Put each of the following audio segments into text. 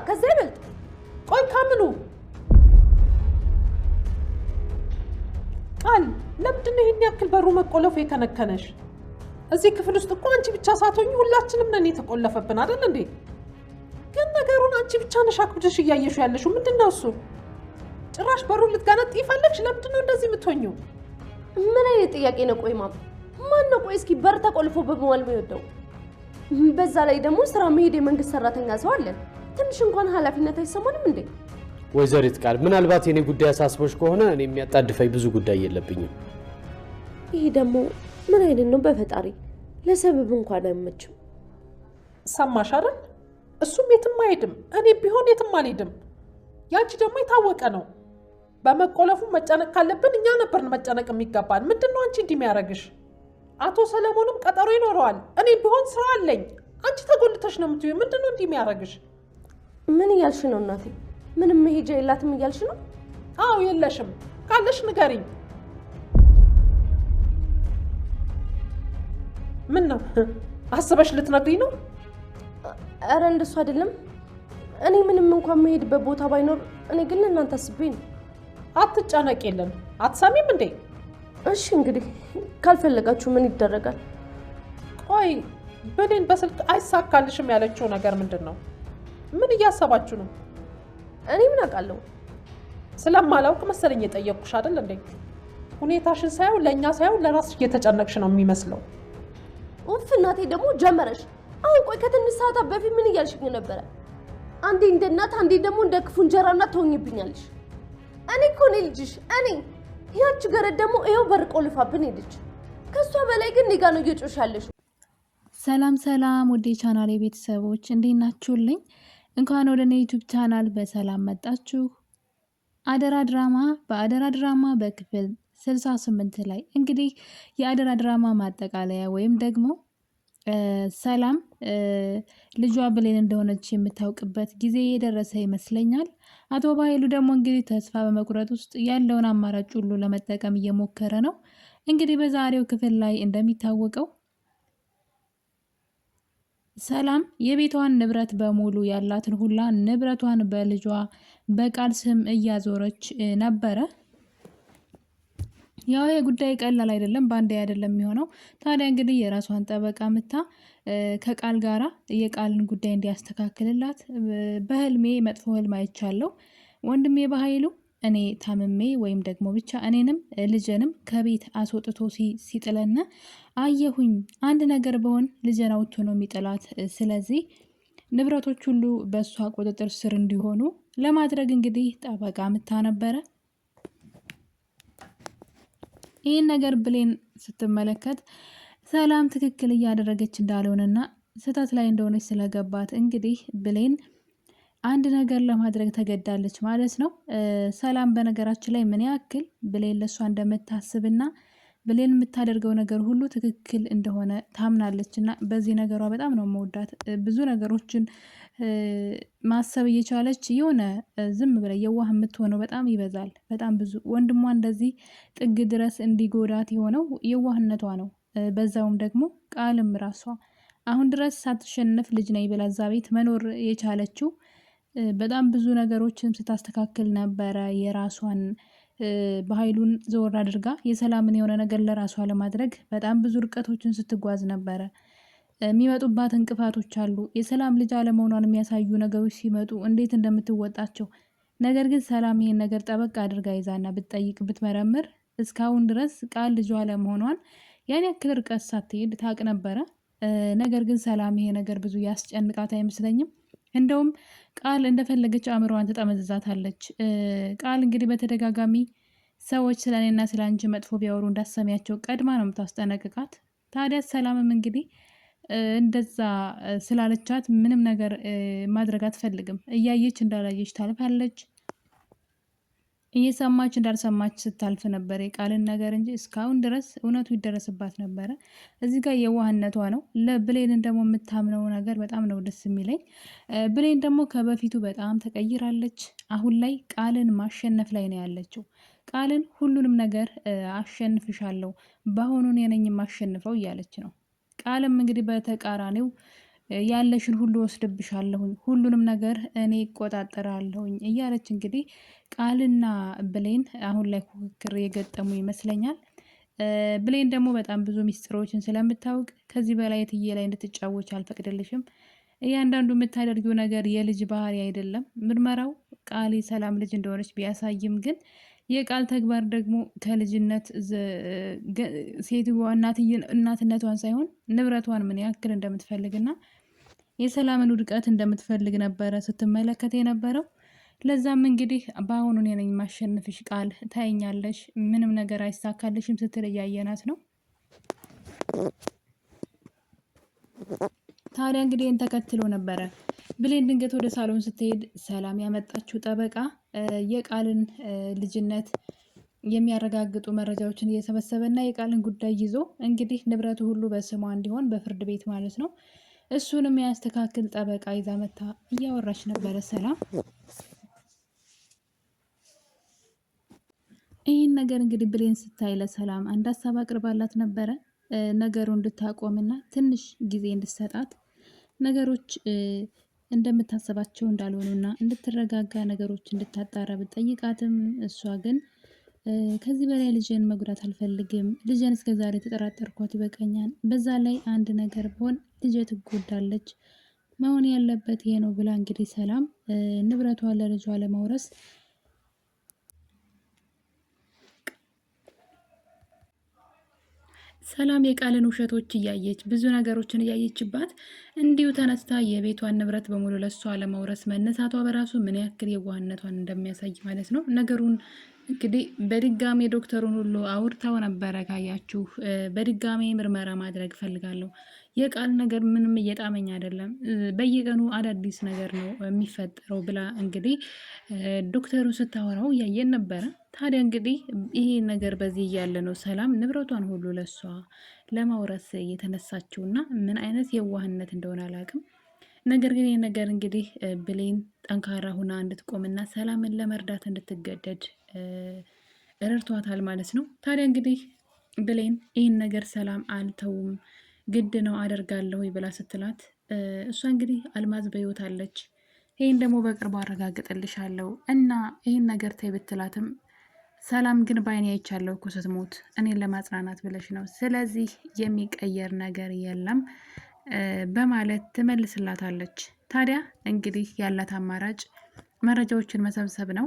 ከዛ ይበልጥ ቆይ ከምኑ ቃል ለምንድን ነው ይሄን ያክል በሩ መቆለፉ የከነከነሽ? እዚህ ክፍል ውስጥ እኮ አንቺ ብቻ ሳትሆኚ ሁላችንም ነን የተቆለፈብን አይደል እንዴ? ግን ነገሩን አንቺ ብቻ ነሽ አክብደሽ እያየሽው ያለሽው ምንድነው እሱ? ጭራሽ በሩን ልትጋነጥይ ፈለግሽ? ለምንድን ነው እንደዚህ የምትሆኚው? ምን አይነት ጥያቄ ነው? ቆይ ማን ነው ቆይ እስኪ በር ተቆልፎ በመዋል የሚወደው? በዛ ላይ ደግሞ ስራ መሄድ የመንግስት ሰራተኛ ሰው አለን። ትንሽ እንኳን ኃላፊነት አይሰማንም እንዴ? ወይዘሪት ቃል ምናልባት የኔ ጉዳይ አሳስቦሽ ከሆነ እኔ የሚያጣድፈኝ ብዙ ጉዳይ የለብኝም። ይሄ ደግሞ ምን አይነት ነው? በፈጣሪ ለሰበብ እንኳን አይመችም። ሰማሽ አይደል? እሱም የትም አይሄድም፣ እኔ ቢሆን የትም አልሄድም። ያንቺ ደግሞ የታወቀ ነው። በመቆለፉ መጨነቅ ካለብን እኛ ነበርን መጨነቅ የሚገባን። ምንድነው አንቺ እንዲህ የሚያደርግሽ? አቶ ሰለሞንም ቀጠሮ ይኖረዋል። እኔ ቢሆን ስራ አለኝ። አንቺ ተጎልተሽ ነው የምትይው። ምንድነው እንዲህ የሚያደርግሽ? ምን እያልሽ ነው እናቴ? ምንም መሄጃ የላትም እያልሽ ነው? አዎ የለሽም። ካለሽ ንገሪኝ። ምን ነው አስበሽ ልትነግሪኝ ነው? ኧረ እንደሱ አይደለም። እኔ ምንም እንኳን መሄድበት ቦታ ባይኖር እኔ ግን ለእናንተ አስቤ ነው። አትጨነቅ። የለን አትሰሚም እንዴ? እሺ እንግዲህ ካልፈለጋችሁ ምን ይደረጋል? ቆይ ብሌን በስልክ አይሳካልሽም ያለችው ነገር ምንድን ነው? ምን እያሰባችሁ ነው? እኔ ምን አውቃለሁ? ስለማላውቅ መሰለኝ የጠየቅኩሽ አይደል እንዴ? ሁኔታሽን ሳይው ለእኛ ሳይው ለራስሽ እየተጨነቅሽ ነው የሚመስለው። ኡፍ እናቴ ደግሞ ጀመረሽ። አሁን ቆይ ከትንሽ ሰዓታት በፊት ምን እያልሽኝ ነበረ? አንዴ እንደ እናት አንዴ ደግሞ እንደ ክፉ እንጀራ እናት ትሆኝብኛለሽ። እኔ እኮ ነኝ ልጅሽ እኔ። ያቺ ገረድ ደግሞ ይኸው በር ቆልፋብን ሄደች። ከሷ በላይ ግን እኔ ጋ ነው እየጮሽ ያለሽ። ሰላም ሰላም ወደ ቻናሌ ቤተሰቦች እንዴት ናችሁልኝ? እንኳን ወደ እኔ ዩቲዩብ ቻናል በሰላም መጣችሁ። አደራ ድራማ በአደራ ድራማ በክፍል 68 ላይ እንግዲህ የአደራ ድራማ ማጠቃለያ ወይም ደግሞ ሰላም ልጇ ብሌን እንደሆነች የምታውቅበት ጊዜ የደረሰ ይመስለኛል። አቶ ባይሉ ደግሞ እንግዲህ ተስፋ በመቁረጥ ውስጥ ያለውን አማራጭ ሁሉ ለመጠቀም እየሞከረ ነው። እንግዲህ በዛሬው ክፍል ላይ እንደሚታወቀው ሰላም የቤቷን ንብረት በሙሉ ያላትን ሁላ ንብረቷን በልጇ በቃል ስም እያዞረች ነበረ። ያው የጉዳይ ቀላል አይደለም፣ ባንዴ አይደለም የሚሆነው። ታዲያ እንግዲህ የራሷን ጠበቃ ምታ ከቃል ጋራ የቃልን ጉዳይ እንዲያስተካክልላት በህልሜ መጥፎ ህልም አይቻለሁ ወንድሜ በኃይሉ እኔ ታምሜ ወይም ደግሞ ብቻ እኔንም ልጅንም ከቤት አስወጥቶ ሲጥለና አየሁኝ። አንድ ነገር በሆን ልጅን አውጥቶ ነው የሚጥላት። ስለዚህ ንብረቶች ሁሉ በእሷ ቁጥጥር ስር እንዲሆኑ ለማድረግ እንግዲህ ጠበቃ ምታ ነበረ። ይህን ነገር ብሌን ስትመለከት ሰላም ትክክል እያደረገች እንዳልሆነና ስህተት ላይ እንደሆነች ስለገባት እንግዲህ ብሌን አንድ ነገር ለማድረግ ተገዳለች ማለት ነው። ሰላም በነገራችን ላይ ምን ያክል ብሌን ለእሷ እንደምታስብና ብሌን የምታደርገው ነገር ሁሉ ትክክል እንደሆነ ታምናለች እና በዚህ ነገሯ በጣም ነው መወዳት። ብዙ ነገሮችን ማሰብ እየቻለች የሆነ ዝም ብለ የዋህ የምትሆነው በጣም ይበዛል። በጣም ብዙ ወንድሟ እንደዚህ ጥግ ድረስ እንዲጎዳት የሆነው የዋህነቷ ነው። በዛውም ደግሞ ቃልም ራሷ አሁን ድረስ ሳትሸነፍ ልጅ ነኝ ብላ እዛ ቤት መኖር የቻለችው በጣም ብዙ ነገሮችን ስታስተካክል ነበረ። የራሷን በኃይሉን ዘወር አድርጋ የሰላምን የሆነ ነገር ለራሷ ለማድረግ በጣም ብዙ ርቀቶችን ስትጓዝ ነበረ። የሚመጡባት እንቅፋቶች አሉ። የሰላም ልጅ አለመሆኗን የሚያሳዩ ነገሮች ሲመጡ እንዴት እንደምትወጣቸው። ነገር ግን ሰላም ይሄን ነገር ጠበቅ አድርጋ ይዛና ብትጠይቅ ብትመረምር እስካሁን ድረስ ቃል ልጇ አለመሆኗን ያን ያክል ርቀት ሳትሄድ ታውቅ ነበረ። ነገር ግን ሰላም ይሄ ነገር ብዙ ያስጨንቃት አይመስለኝም። እንደውም ቃል እንደፈለገች አእምሮዋን ትጠመዝዛታለች። ቃል እንግዲህ በተደጋጋሚ ሰዎች ስለ እኔና ስለ አንቺ መጥፎ ቢያወሩ እንዳሰሚያቸው ቀድማ ነው የምታስጠነቅቃት። ታዲያ ሰላምም እንግዲህ እንደዛ ስላለቻት ምንም ነገር ማድረግ አትፈልግም። እያየች እንዳላየች ታልፋለች፣ እየሰማች እንዳልሰማች ስታልፍ ነበር የቃልን ነገር እንጂ እስካሁን ድረስ እውነቱ ይደረስባት ነበረ። እዚህ ጋር የዋህነቷ ነው። ለብሌንን ደግሞ የምታምነው ነገር በጣም ነው ደስ የሚለኝ። ብሌን ደግሞ ከበፊቱ በጣም ተቀይራለች። አሁን ላይ ቃልን ማሸነፍ ላይ ነው ያለችው። ቃልን ሁሉንም ነገር አሸንፍሻለሁ፣ በአሁኑ እኔ ነኝ የማሸንፈው እያለች ነው። ቃልም እንግዲህ በተቃራኒው ያለሽን ሁሉ ወስድብሻለሁኝ፣ ሁሉንም ነገር እኔ እቆጣጠራለሁኝ እያለች እንግዲህ ቃልና ብሌን አሁን ላይ ፉክክር የገጠሙ ይመስለኛል። ብሌን ደግሞ በጣም ብዙ ሚስጥሮችን ስለምታውቅ ከዚህ በላይ እትዬ ላይ እንድትጫወች አልፈቅድልሽም። እያንዳንዱ የምታደርጊው ነገር የልጅ ባህሪ አይደለም። ምርመራው ቃል ሰላም ልጅ እንደሆነች ቢያሳይም ግን የቃል ተግባር ደግሞ ከልጅነት ሴትዋ እናትነቷን ሳይሆን ንብረቷን ምን ያክል እንደምትፈልግና የሰላምን ውድቀት እንደምትፈልግ ነበረ ስትመለከት የነበረው። ለዛም እንግዲህ በአሁኑ እኔ ነኝ ማሸነፍሽ፣ ቃል ታይኛለሽ፣ ምንም ነገር አይሳካልሽም ስትል እያየናት ነው። ታዲያ እንግዲህ ይህን ተከትሎ ነበረ ብሌን ድንገት ወደ ሳሎን ስትሄድ ሰላም ያመጣችው ጠበቃ የቃልን ልጅነት የሚያረጋግጡ መረጃዎችን እየሰበሰበ እና የቃልን ጉዳይ ይዞ እንግዲህ ንብረቱ ሁሉ በስሟ እንዲሆን በፍርድ ቤት ማለት ነው እሱንም ያስተካክል ጠበቃ ይዛ መታ እያወራች ነበረ ሰላም። ይህን ነገር እንግዲህ ብሌን ስታይ ለሰላም አንድ ሀሳብ አቅርባላት ነበረ። ነገሩ እንድታቆምና ትንሽ ጊዜ እንድሰጣት ነገሮች እንደምታስባቸው እንዳልሆኑና እንድትረጋጋ ነገሮች እንድታጣራ ብትጠይቃትም እሷ ግን ከዚህ በላይ ልጅን መጉዳት አልፈልግም፣ ልጅን እስከዛሬ ተጠራጠርኳት ይበቃኛል፣ በዛ ላይ አንድ ነገር ቢሆን ልጅ ትጎዳለች፣ መሆን ያለበት ይሄ ነው ብላ እንግዲህ ሰላም ንብረቷን ለልጇ ለማውረስ ሰላም የቃልን ውሸቶች እያየች ብዙ ነገሮችን እያየችባት እንዲሁ ተነስታ የቤቷን ንብረት በሙሉ ለሷ ለመውረስ መነሳቷ በራሱ ምን ያክል የዋህነቷን እንደሚያሳይ ማለት ነው። ነገሩን እንግዲህ በድጋሚ ዶክተሩን ሁሉ አውርታው ነበረ። ካያችሁ በድጋሚ ምርመራ ማድረግ ፈልጋለሁ፣ የቃል ነገር ምንም እየጣመኝ አይደለም፣ በየቀኑ አዳዲስ ነገር ነው የሚፈጠረው ብላ እንግዲህ ዶክተሩ ስታወራው እያየን ነበረ። ታዲያ እንግዲህ ይሄ ነገር በዚህ እያለ ነው ሰላም ንብረቷን ሁሉ ለሷ ለማውረስ የተነሳችው እና ምን አይነት የዋህነት እንደሆነ አላውቅም። ነገር ግን ይህ ነገር እንግዲህ ብሌን ጠንካራ ሁና እንድትቆምና ሰላምን ለመርዳት እንድትገደድ ረድቷታል ማለት ነው። ታዲያ እንግዲህ ብሌን ይህን ነገር ሰላም አልተውም ግድ ነው አደርጋለሁ ብላ ስትላት እሷ እንግዲህ አልማዝ በሕይወት አለች፣ ይህን ደግሞ በቅርቡ አረጋግጥልሻለሁ እና ይህን ነገር ተይ ብትላትም ሰላም ግን በዓይኔ አይቻለሁ እኮ ስትሞት እኔን ለማጽናናት ብለሽ ነው፣ ስለዚህ የሚቀየር ነገር የለም በማለት ትመልስላታለች። ታዲያ እንግዲህ ያላት አማራጭ መረጃዎችን መሰብሰብ ነው።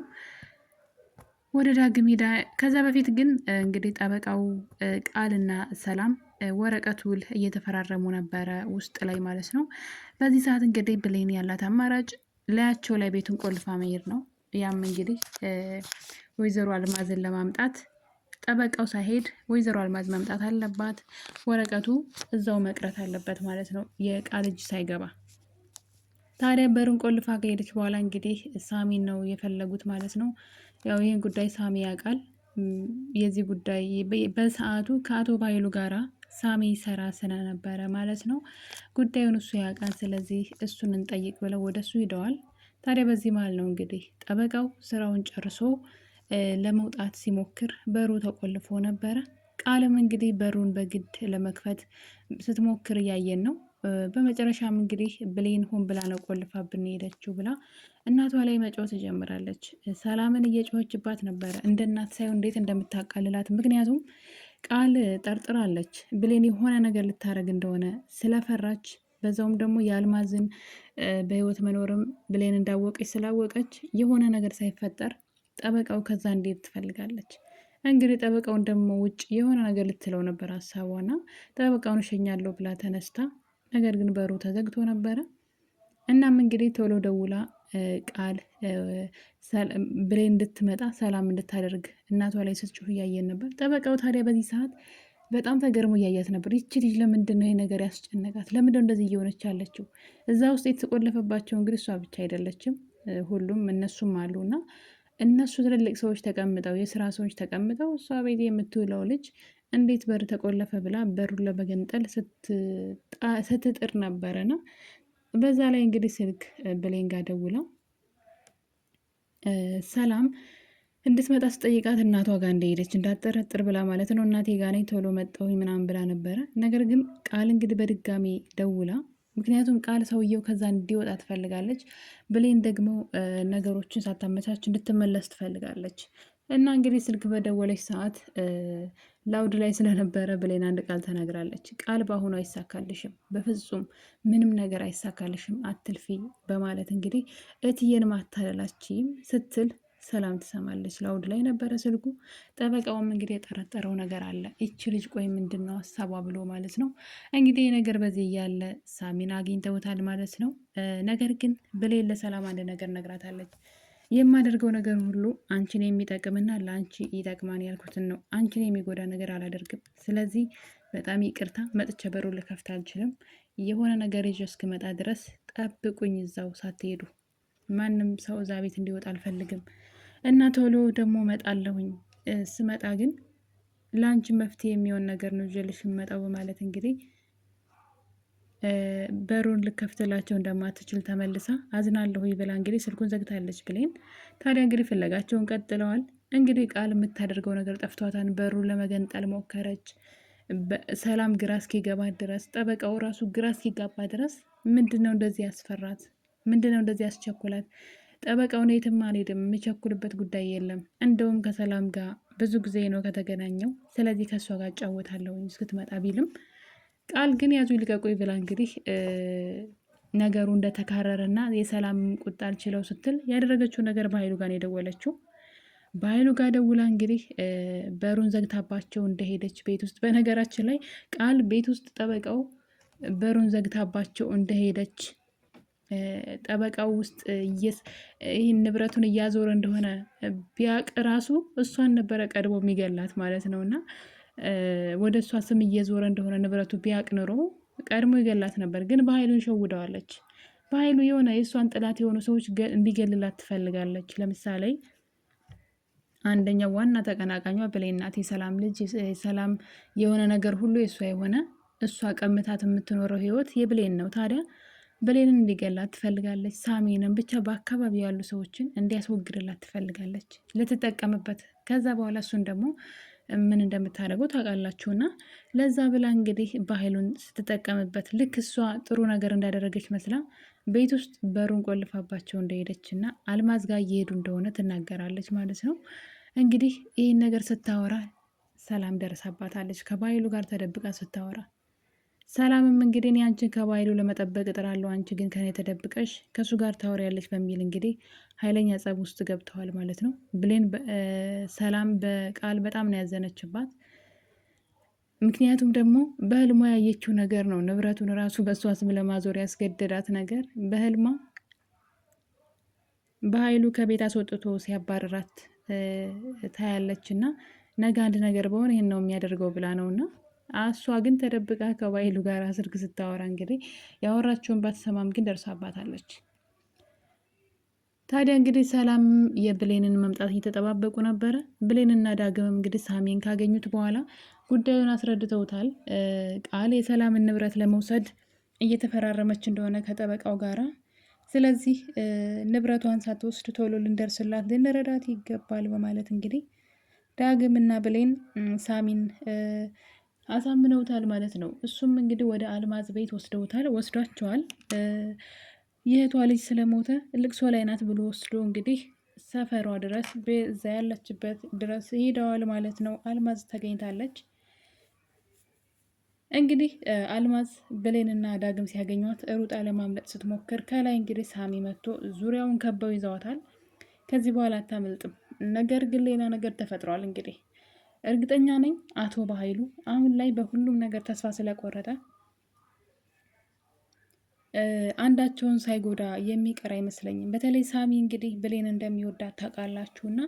ወደ ዳግም ሄዳ ከዛ በፊት ግን እንግዲህ ጠበቃው ቃልና ሰላም ወረቀት ውል እየተፈራረሙ ነበረ ውስጥ ላይ ማለት ነው። በዚህ ሰዓት እንግዲህ ብሌን ያላት አማራጭ ላያቸው ላይ ቤቱን ቆልፋ መሄድ ነው። ያም እንግዲህ ወይዘሮ አልማዝን ለማምጣት ጠበቃው ሳይሄድ ወይዘሮ አልማዝ መምጣት አለባት። ወረቀቱ እዛው መቅረት አለበት ማለት ነው የቃል እጅ ሳይገባ። ታዲያ በሩን ቆልፋ ከሄደች በኋላ እንግዲህ ሳሚን ነው የፈለጉት ማለት ነው። ያው ይህን ጉዳይ ሳሚ ያውቃል። የዚህ ጉዳይ በሰዓቱ ከአቶ ባይሉ ጋራ ሳሚ ሰራ ስለነበረ ማለት ነው ጉዳዩን እሱ ያውቃል። ስለዚህ እሱን እንጠይቅ ብለው ወደ እሱ ሂደዋል። ታዲያ በዚህ መሀል ነው እንግዲህ ጠበቃው ስራውን ጨርሶ ለመውጣት ሲሞክር በሩ ተቆልፎ ነበረ። ቃልም እንግዲህ በሩን በግድ ለመክፈት ስትሞክር እያየን ነው። በመጨረሻም እንግዲህ ብሌን ሆን ብላ ነው ቆልፋብን ሄደችው ብላ እናቷ ላይ መጫወት ትጀምራለች። ሰላምን እየጮኸችባት ነበረ እንደ እናት ሳይሆን እንዴት እንደምታቃልላት። ምክንያቱም ቃል ጠርጥራለች ብሌን የሆነ ነገር ልታረግ እንደሆነ ስለፈራች፣ በዛውም ደግሞ የአልማዝን በህይወት መኖርም ብሌን እንዳወቀች ስላወቀች የሆነ ነገር ሳይፈጠር ጠበቃው ከዛ እንዴት ትፈልጋለች። እንግዲህ ጠበቃውን ደግሞ ውጭ የሆነ ነገር ልትለው ነበር ሀሳቧና ጠበቃውን እሸኛለሁ ብላ ተነስታ፣ ነገር ግን በሩ ተዘግቶ ነበረ። እናም እንግዲህ ቶሎ ደውላ ቃል ብሌን እንድትመጣ ሰላም እንድታደርግ እናቷ ላይ ስትጮህ እያየን ነበር። ጠበቃው ታዲያ በዚህ ሰዓት በጣም ተገርሞ እያያት ነበር። ይቺ ልጅ ለምንድን ነው ይሄ ነገር ያስጨነቃት? ለምንድነው እንደዚህ እየሆነች ያለችው? እዛ ውስጥ የተቆለፈባቸው እንግዲህ እሷ ብቻ አይደለችም፣ ሁሉም እነሱም አሉና እነሱ ትልልቅ ሰዎች ተቀምጠው የስራ ሰዎች ተቀምጠው እሷ ቤት የምትውለው ልጅ እንዴት በር ተቆለፈ ብላ በሩን ለመገንጠል ስትጥር ነበረና በዛ ላይ እንግዲህ ስልክ ብሌን ጋር ደውላ ሰላም እንድትመጣ ስጠይቃት እናቷ ጋር እንደሄደች እንዳጠረጥር ብላ ማለት ነው እናቴ ጋር ነኝ ቶሎ መጣሁ ምናምን ብላ ነበረ። ነገር ግን ቃል እንግዲህ በድጋሚ ደውላ ምክንያቱም ቃል ሰውየው ከዛ እንዲወጣ ትፈልጋለች። ብሌን ደግሞ ነገሮችን ሳታመቻች እንድትመለስ ትፈልጋለች። እና እንግዲህ ስልክ በደወለች ሰዓት ላውድ ላይ ስለነበረ ብሌን አንድ ቃል ተናግራለች። ቃል በአሁኑ አይሳካልሽም፣ በፍጹም ምንም ነገር አይሳካልሽም፣ አትልፊ በማለት እንግዲህ እትዬን ማታለላችም ስትል ሰላም ትሰማለች። ላውድ ላይ ነበረ ስልኩ። ጠበቃውም እንግዲህ የጠረጠረው ነገር አለ። ይቺ ልጅ ቆይ ምንድን ነው ሀሳቧ ብሎ ማለት ነው። እንግዲህ ነገር በዚህ እያለ ሳሚን አግኝተውታል ማለት ነው። ነገር ግን ብሌን ለሰላም አንድ ነገር ነግራታለች። የማደርገው ነገር ሁሉ አንቺን የሚጠቅምና ለአንቺ ይጠቅማን ያልኩትን ነው። አንቺን የሚጎዳ ነገር አላደርግም። ስለዚህ በጣም ይቅርታ፣ መጥቼ በሩ ልከፍት አልችልም። የሆነ ነገር ይዤ እስክመጣ ድረስ ጠብቁኝ፣ እዛው ሳትሄዱ። ማንም ሰው እዛ ቤት እንዲወጣ አልፈልግም እና ቶሎ ደግሞ እመጣለሁኝ። ስመጣ ግን ለአንቺ መፍትሄ የሚሆን ነገር ነው ይዤልሽ የምመጣው በማለት እንግዲህ በሩን ልከፍትላቸው እንደማትችል ተመልሳ አዝናለሁ ብላ እንግዲህ ስልኩን ዘግታለች ብሌን። ታዲያ እንግዲህ ፍለጋቸውን ቀጥለዋል። እንግዲህ ቃል የምታደርገው ነገር ጠፍቷታን። በሩን ለመገንጠል ሞከረች። ሰላም ግራ እስኪገባት ድረስ፣ ጠበቃው ራሱ ግራ እስኪጋባ ድረስ ምንድን ነው እንደዚህ ያስፈራት? ምንድን ነው እንደዚህ ያስቸኩላት? ጠበቃው ነው የትም አልሄድም፣ የሚቸኩልበት ጉዳይ የለም። እንደውም ከሰላም ጋር ብዙ ጊዜ ነው ከተገናኘው፣ ስለዚህ ከእሷ ጋር እጫወታለሁ እስክትመጣ ቢልም ቃል ግን ያዙ ይልቀቁኝ ብላ እንግዲህ ነገሩ እንደተካረረና የሰላም ቁጣ አልችለው ስትል ያደረገችው ነገር በኃይሉ ጋር ነው የደወለችው። በኃይሉ ጋር ደውላ እንግዲህ በሩን ዘግታባቸው እንደሄደች ቤት ውስጥ፣ በነገራችን ላይ ቃል ቤት ውስጥ ጠበቃው በሩን ዘግታባቸው እንደሄደች ጠበቃው ውስጥ ይህን ንብረቱን እያዞረ እንደሆነ ቢያቅ ራሱ እሷን ነበረ ቀድሞ የሚገላት ማለት ነው። እና ወደ እሷ ስም እየዞረ እንደሆነ ንብረቱ ቢያቅ ኑሮ ቀድሞ ይገላት ነበር። ግን በኃይሉን ሸውደዋለች። በኃይሉ የሆነ የእሷን ጥላት የሆኑ ሰዎች እንዲገልላት ትፈልጋለች። ለምሳሌ አንደኛው ዋና ተቀናቃኟ ብሌን ናት። የሰላም ልጅ፣ የሰላም የሆነ ነገር ሁሉ የእሷ የሆነ እሷ ቀምታት የምትኖረው ህይወት የብሌን ነው። ታዲያ ብሌንን እንዲገላት ትፈልጋለች። ሳሚንም ብቻ በአካባቢ ያሉ ሰዎችን እንዲያስወግድላት ትፈልጋለች ልትጠቀምበት። ከዛ በኋላ እሱን ደግሞ ምን እንደምታደርገው ታውቃላችሁና ለዛ ብላ እንግዲህ በኃይሉን ስትጠቀምበት ልክ እሷ ጥሩ ነገር እንዳደረገች መስላ ቤት ውስጥ በሩን ቆልፋባቸው እንደሄደች እና አልማዝ ጋር እየሄዱ እንደሆነ ትናገራለች ማለት ነው። እንግዲህ ይህን ነገር ስታወራ ሰላም ደርሳባታለች። ከባይሉ ጋር ተደብቃ ስታወራ ሰላምም እንግዲህ እኔ አንቺን ከባይሉ ለመጠበቅ እጥራለሁ፣ አንቺ ግን ከኔ ተደብቀሽ ከእሱ ጋር ታወሪያለች በሚል እንግዲህ ኃይለኛ ጸብ ውስጥ ገብተዋል ማለት ነው። ብሌን ሰላም በቃል በጣም ነው ያዘነችባት። ምክንያቱም ደግሞ በህልሟ ያየችው ነገር ነው ንብረቱን ራሱ በእሷ ስም ለማዞር ያስገደዳት ነገር። በህልሟ በኃይሉ ከቤት አስወጥቶ ሲያባረራት ታያለች እና ነገ አንድ ነገር በሆነ ይህን ነው የሚያደርገው ብላ ነው እና እሷ ግን ተደብቃ ከባይሉ ጋር ስልክ ስታወራ እንግዲህ ያወራችውን ባትሰማም ግን ደርሳባታለች። ታዲያ እንግዲህ ሰላም የብሌንን መምጣት እየተጠባበቁ ነበረ። ብሌንና ዳግም እንግዲህ ሳሚን ካገኙት በኋላ ጉዳዩን አስረድተውታል። ቃል የሰላምን ንብረት ለመውሰድ እየተፈራረመች እንደሆነ ከጠበቃው ጋራ፣ ስለዚህ ንብረቷን ሳትወስድ ቶሎ ልንደርስላት ልንረዳት ይገባል በማለት እንግዲህ ዳግምና ብሌን ሳሚን አሳምነውታል ማለት ነው። እሱም እንግዲህ ወደ አልማዝ ቤት ወስዷቸዋል። የእህቷ ልጅ ስለሞተ ልቅሶ ላይ ናት ብሎ ወስዶ እንግዲህ ሰፈሯ ድረስ በዛ ያለችበት ድረስ ሄደዋል ማለት ነው። አልማዝ ተገኝታለች። እንግዲህ አልማዝ ብሌንና ዳግም ሲያገኟት ሩጣ ለማምለጥ ስትሞክር ከላይ እንግዲህ ሳሚ መጥቶ ዙሪያውን ከበው ይዘዋታል። ከዚህ በኋላ አታመልጥም። ነገር ግን ሌላ ነገር ተፈጥሯል። እንግዲህ እርግጠኛ ነኝ አቶ በኃይሉ አሁን ላይ በሁሉም ነገር ተስፋ ስለቆረጠ አንዳቸውን ሳይጎዳ የሚቀር አይመስለኝም። በተለይ ሳሚ እንግዲህ ብሌን እንደሚወዳት ታውቃላችሁ እና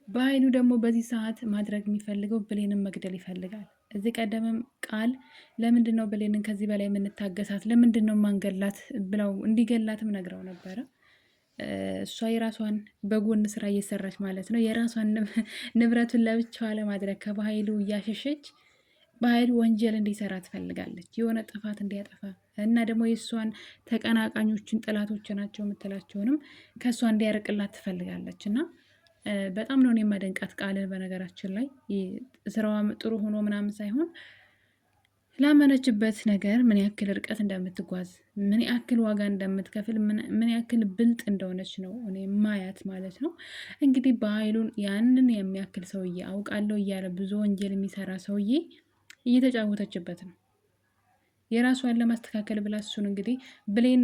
በኃይሉ ደግሞ በዚህ ሰዓት ማድረግ የሚፈልገው ብሌንን መግደል ይፈልጋል። እዚህ ቀደምም ቃል ለምንድን ነው ብሌንን ከዚህ በላይ የምንታገሳት ለምንድን ነው ማንገላት ብለው እንዲገላትም ነግረው ነበረ። እሷ የራሷን በጎን ስራ እየሰራች ማለት ነው። የራሷን ንብረቱን ለብቻዋ ለማድረግ ከባኃይሉ እያሸሸች በኃይሉ ወንጀል እንዲሰራ ትፈልጋለች። የሆነ ጥፋት እንዲያጠፋ እና ደግሞ የእሷን ተቀናቃኞችን ጥላቶች ናቸው የምትላቸውንም ከእሷ እንዲያርቅላት ትፈልጋለች እና በጣም ነው የማደንቃት ቃልን። በነገራችን ላይ ስራዋ ጥሩ ሆኖ ምናምን ሳይሆን ላመነችበት ነገር ምን ያክል ርቀት እንደምትጓዝ ምን ያክል ዋጋ እንደምትከፍል ምን ያክል ብልጥ እንደሆነች ነው እኔ ማያት ማለት ነው። እንግዲህ በኃይሉን ያንን የሚያክል ሰውዬ አውቃለሁ እያለ ብዙ ወንጀል የሚሰራ ሰውዬ እየተጫወተችበት ነው። የራሷን ለማስተካከል ብላ እሱን እንግዲህ ብሌን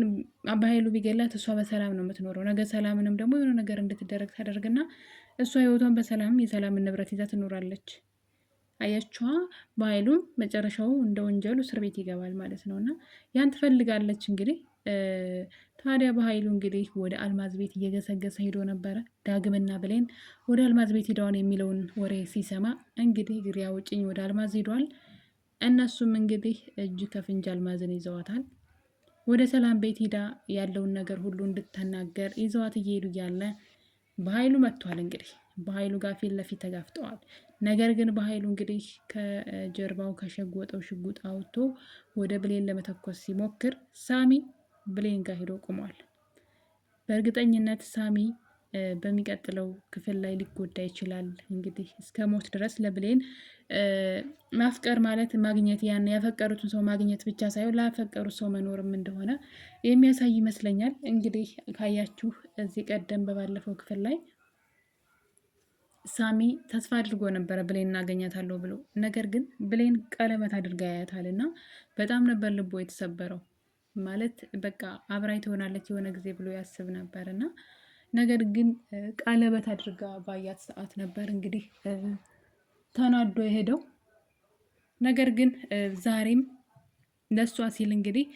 በኃይሉ ቢገላት እሷ በሰላም ነው የምትኖረው። ነገ ሰላምንም ደግሞ የሆነ ነገር እንድትደረግ ታደርግና እሷ ህይወቷን በሰላም የሰላምን ንብረት ይዛ ትኖራለች። አያችኋ በኃይሉም መጨረሻው እንደ ወንጀሉ እስር ቤት ይገባል ማለት ነው። እና ያን ትፈልጋለች እንግዲህ ታዲያ በኃይሉ እንግዲህ ወደ አልማዝ ቤት እየገሰገሰ ሄዶ ነበረ። ዳግምና ብሌን ወደ አልማዝ ቤት ሄደዋን የሚለውን ወሬ ሲሰማ እንግዲህ ግሪ አውጭኝ ወደ አልማዝ ሄዷል። እነሱም እንግዲህ እጅ ከፍንጅ አልማዝን ይዘዋታል። ወደ ሰላም ቤት ሄዳ ያለውን ነገር ሁሉ እንድትናገር ይዘዋት እየሄዱ እያለ በኃይሉ መጥቷል። እንግዲህ በኃይሉ ጋር ፊት ለፊት ተጋፍጠዋል። ነገር ግን በኃይሉ እንግዲህ ከጀርባው ከሸጎጠው ሽጉጥ አውጥቶ ወደ ብሌን ለመተኮስ ሲሞክር ሳሚ ብሌን ጋር ሄዶ ቆሟል። በእርግጠኝነት ሳሚ በሚቀጥለው ክፍል ላይ ሊጎዳ ይችላል። እንግዲህ እስከ ሞት ድረስ ለብሌን ማፍቀር ማለት ማግኘት ያን ያፈቀሩትን ሰው ማግኘት ብቻ ሳይሆን ላፈቀሩት ሰው መኖርም እንደሆነ የሚያሳይ ይመስለኛል። እንግዲህ ካያችሁ እዚህ ቀደም በባለፈው ክፍል ላይ ሳሚ ተስፋ አድርጎ ነበረ ብሌን እናገኛታለሁ ብሎ። ነገር ግን ብሌን ቀለበት አድርጋ ያያታል እና በጣም ነበር ልቦ የተሰበረው። ማለት በቃ አብራይ ትሆናለች የሆነ ጊዜ ብሎ ያስብ ነበር እና ነገር ግን ቀለበት አድርጋ ባያት ሰዓት ነበር እንግዲህ ተናዶ የሄደው። ነገር ግን ዛሬም ለሷ ሲል እንግዲህ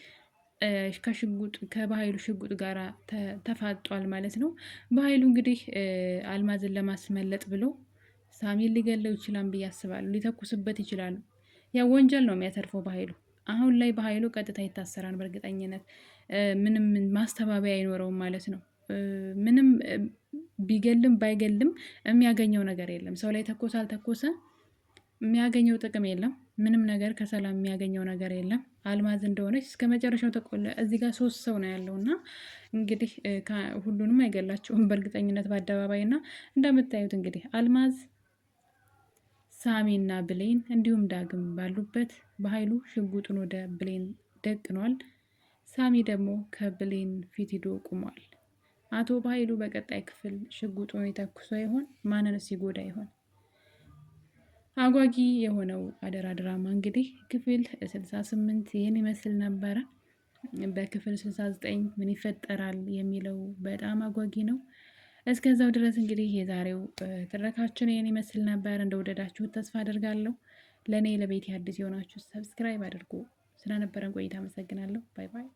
ከባኃይሉ ሽጉጥ ጋር ተፋጧል ማለት ነው። በኃይሉ እንግዲህ አልማዝን ለማስመለጥ ብሎ ሳሚን ሊገለው ይችላል ብዬ አስባለሁ። ሊተኩስበት ይችላሉ። ያ ወንጀል ነው የሚያተርፈው በኃይሉ። አሁን ላይ በኃይሉ ቀጥታ ይታሰራል በእርግጠኝነት። ምንም ማስተባበያ አይኖረውም ማለት ነው። ምንም ቢገልም ባይገልም የሚያገኘው ነገር የለም። ሰው ላይ ተኮሰ አልተኮሰ የሚያገኘው ጥቅም የለም። ምንም ነገር ከሰላም የሚያገኘው ነገር የለም። አልማዝ እንደሆነች እስከ መጨረሻው ተቆለ። እዚህ ጋር 3 ሰው ነው ያለው እና እንግዲህ ሁሉንም አይገላቸውም በእርግጠኝነት በአደባባይ እና እንደምታዩት እንግዲህ አልማዝ፣ ሳሚና ብሌን እንዲሁም ዳግም ባሉበት በኃይሉ ሽጉጡን ወደ ብሌን ደቅኗል። ሳሚ ደግሞ ከብሌን ፊት ሂዶ ቁሟል። አቶ በኃይሉ በቀጣይ ክፍል ሽጉጡን የተኩሶ ይሆን? ማንንስ ይጎዳ ይሆን? አጓጊ የሆነው አደራ ድራማ እንግዲህ ክፍል 68 ይህን ይመስል ነበረ። በክፍል 69 ምን ይፈጠራል የሚለው በጣም አጓጊ ነው። እስከዛው ድረስ እንግዲህ የዛሬው ትረካችን ይህን ይመስል ነበር። እንደወደዳችሁት ተስፋ አደርጋለሁ። ለእኔ ለቤት አዲስ የሆናችሁ ሰብስክራይብ አድርጉ። ስለነበረን ቆይታ አመሰግናለሁ። ባይ ባይ።